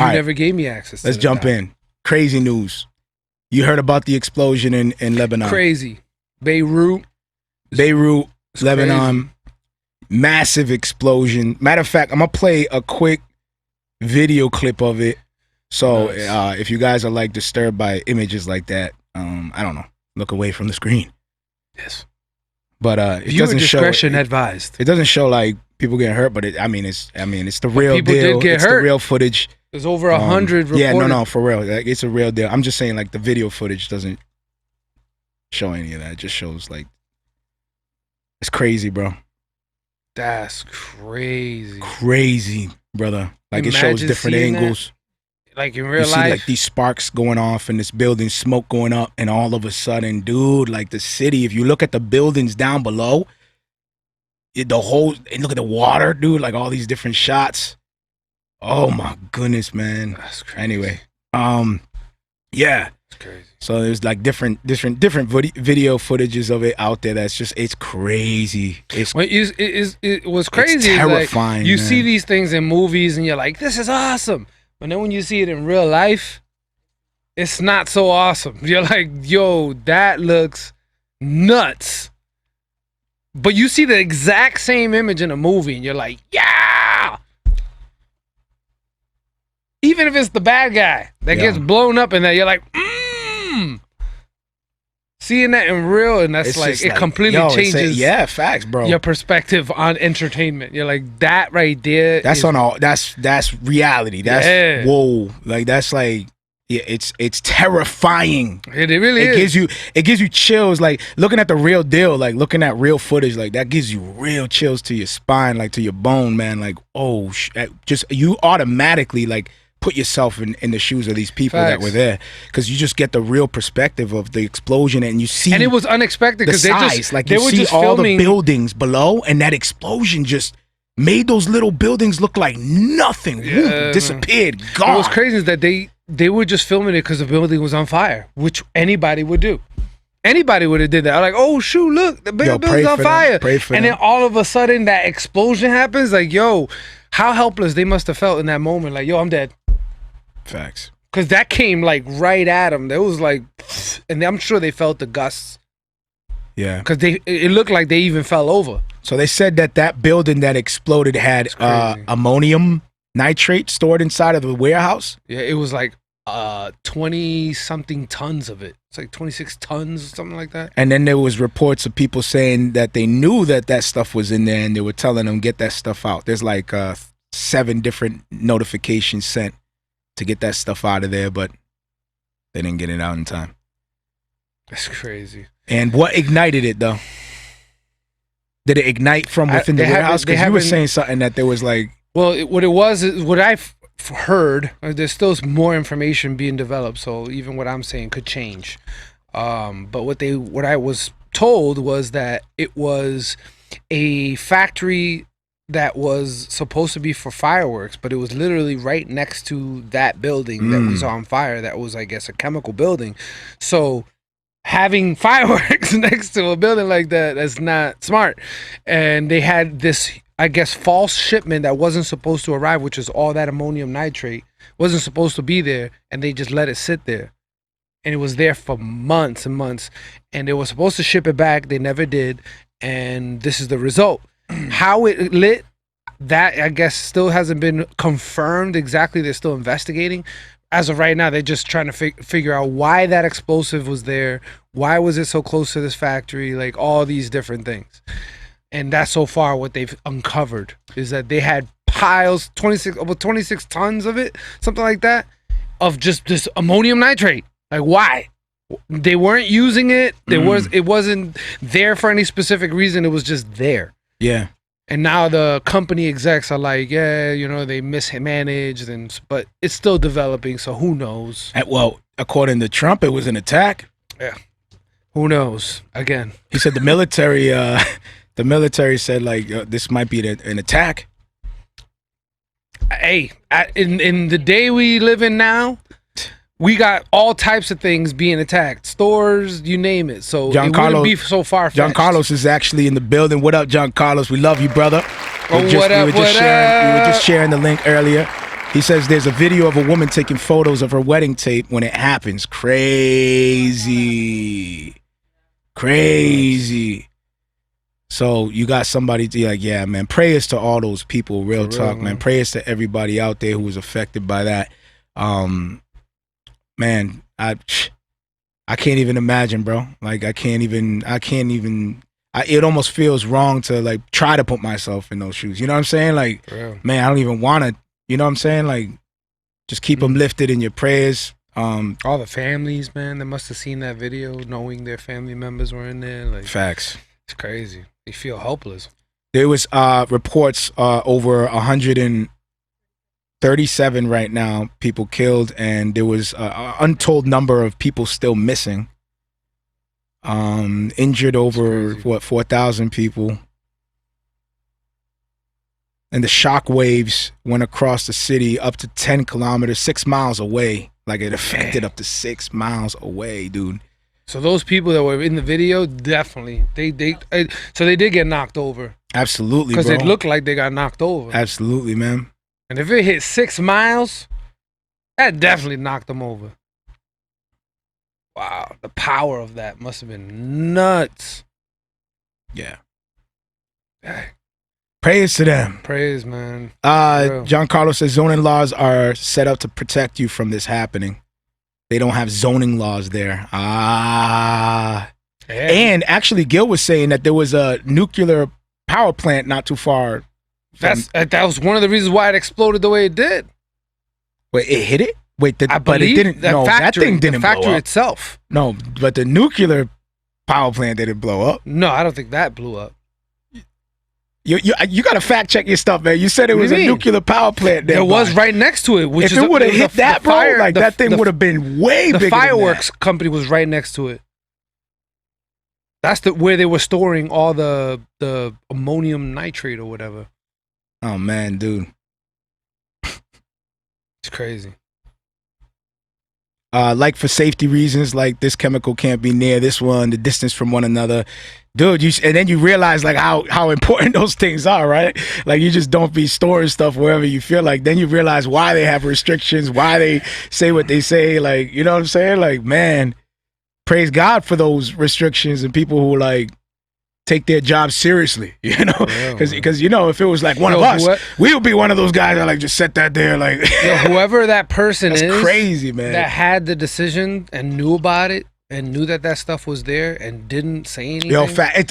You right. never gave me access to Let's jump in. Crazy news. You heard about the explosion in Lebanon. Crazy. Beirut, Lebanon. Crazy. Massive explosion. Matter of fact, I'm going to play a quick video clip of it. So nice. If you guys are like disturbed by images like that, I don't know, look away from the screen. Yes. But it viewer doesn't discretion show advised. It doesn't show like people getting hurt, but it's the real people deal. Did get it's hurt. The real footage. There's over 100 reported. Yeah, no, for real. Like, it's a real deal. I'm just saying like the video footage doesn't show any of that. It just shows like it's crazy, bro. That's crazy. Crazy, brother. Like it shows different angles. That, like in real life. You see like these sparks going off in this building, smoke going up, and all of a sudden, dude, like the city, if you look at the buildings down below, and look at the water, dude, like all these different shots. Oh my goodness, man. That's crazy. Anyway, yeah. It's crazy. So there's like different video footages of it out there. It's crazy. It was crazy. It's terrifying. Like, you see these things in movies and you're like, this is awesome. But then when you see it in real life, it's not so awesome. You're like, yo, that looks nuts. But you see the exact same image in a movie and you're like, yeah. Even if it's the bad guy that gets blown up in that, you're like, seeing that in real, and that's like, it completely changes. Facts, bro. Your perspective on entertainment. You're like, that right there. That's that's reality. That's whoa. Like that's like, yeah, it's terrifying. It really is. It gives you chills. Like looking at the real deal, like looking at real footage, like that gives you real chills to your spine, like to your bone, man. Like, oh, just you automatically like put yourself in the shoes of these people that were there, because you just get the real perspective of the explosion, and you see, and it was unexpected because they were just all the buildings below, and that explosion just made those little buildings look like nothing. Whoop, disappeared, gone. What was crazy is that they were just filming it because the building was on fire, which anybody would do. Anybody would have did that. I'm like, oh shoot, look, the building's on fire. And then all of a sudden that explosion happens. Like, yo, how helpless they must have felt in that moment. Like, yo, I'm dead. Facts. Because that came like right at them. There was like, and I'm sure they felt the gusts. Yeah. Because it looked like they even fell over. So they said that building that exploded had ammonium nitrate stored inside of the warehouse. Yeah, it was like 20 something tons of it. It's like 26 tons or something like that. And then there was reports of people saying that they knew that stuff was in there, and they were telling them get that stuff out. There's like 7 different notifications sent to get that stuff out of there, but they didn't get it out in time. That's crazy. And what ignited it though? Did it ignite from within the warehouse? Because you were saying something that there was like. Well, what it was is what I've heard. There's still more information being developed, so even what I'm saying could change. But what I was told was that it was a factory that was supposed to be for fireworks, but it was literally right next to that building that was on fire. That was, I guess, a chemical building. So having fireworks next to a building like that's not smart. And they had this, I guess, false shipment that wasn't supposed to arrive, which is all that ammonium nitrate wasn't supposed to be there, and they just let it sit there. And it was there for months and months, and they were supposed to ship it back. They never did, and this is the result. How it lit, that I guess still hasn't been confirmed exactly. They're still investigating. As of right now, they're just trying to figure out why that explosive was there. Why was it so close to this factory? Like all these different things. And that's so far what they've uncovered is that they had piles, over 26 tons of it, something like that, of just this ammonium nitrate. Like why? They weren't using it. It wasn't there for any specific reason. It was just there. Yeah. And now the company execs are like, yeah, they mismanaged, but it's still developing, so who knows? Well, according to Trump, it was an attack. Yeah. Who knows? Again. He said the military said like this might be an attack. Hey, in the day we live in now, we got all types of things being attacked. Stores, you name it. So it wouldn't be so far-fetched. John Carlos is actually in the building. What up, John Carlos? We love you, brother. We were just sharing the link earlier. He says there's a video of a woman taking photos of her wedding tape when it happens. Crazy. Crazy. So you got somebody to like, yeah, man, prayers to all those people, real talk, man. Prayers to everybody out there who was affected by that. Man, I can't even imagine, bro. Like it almost feels wrong to like try to put myself in those shoes. You know what I'm saying? Like, man, I don't even want to, you know what I'm saying? Like, just keep them lifted in your prayers. All the families, man, they must have seen that video knowing their family members were in there. Like, facts. It's crazy. They feel hopeless. There was reports over 137 right now, people killed, and there was an untold number of people still missing. Injured over, 4,000 people. And the shock waves went across the city up to 10 kilometers, 6 miles away. Like it affected up to 6 miles away, dude. So those people that were in the video, definitely, so they did get knocked over. Absolutely, because it looked like they got knocked over. Absolutely, man. And if it hit 6 miles, that definitely knocked them over. Wow, the power of that must have been nuts. Yeah. Prayers to them. Prayers, man. John Carlos says zoning laws are set up to protect you from this happening. They don't have zoning laws there. And actually, Gil was saying that there was a nuclear power plant not too far. That was one of the reasons why it exploded the way it did. Wait, it hit it? Wait, but it didn't. That thing didn't blow up. The factory itself. No, but the nuclear power plant didn't blow up. No, I don't think that blew up. You got to fact check your stuff, man. You said it was a nuclear power plant. It was right next to it. If it would have hit that, bro, like that thing would have been way bigger. The fireworks company was right next to it. That's where they were storing all the ammonium nitrate or whatever. Oh man, dude, it's crazy. Like for safety reasons, like this chemical can't be near this one, the distance from one another. Dude, and then you realize like how important those things are, right? Like you just don't be storing stuff wherever you feel like. Then you realize why they have restrictions, why they say what they say. Like, you know what I'm saying? Like, man, praise God for those restrictions and people who like take their job seriously, you know? Because you know, if it was like one of us, we would be one of those guys that like just set that there like. Whoever that person is, crazy, man, that had the decision and knew about it. And knew that stuff was there and didn't say anything. Yeah, exactly.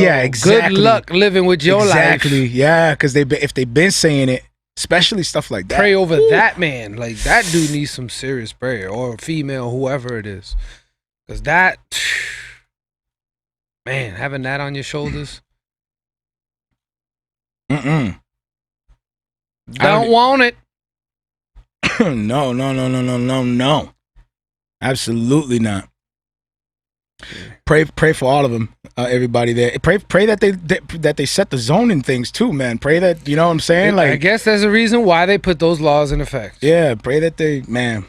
Good luck living with your life. Exactly, yeah, because if they've been saying it, especially stuff like that. Pray over that man. Like, that dude needs some serious prayer. Or female, whoever it is. Because that, man, having that on your shoulders. Don't want it. No. Absolutely not. Pray for all of them, everybody there. Pray that they set the zoning things too, man. Pray that, you know what I'm saying? Like, I guess there's a reason why they put those laws in effect. Yeah, pray that they, man.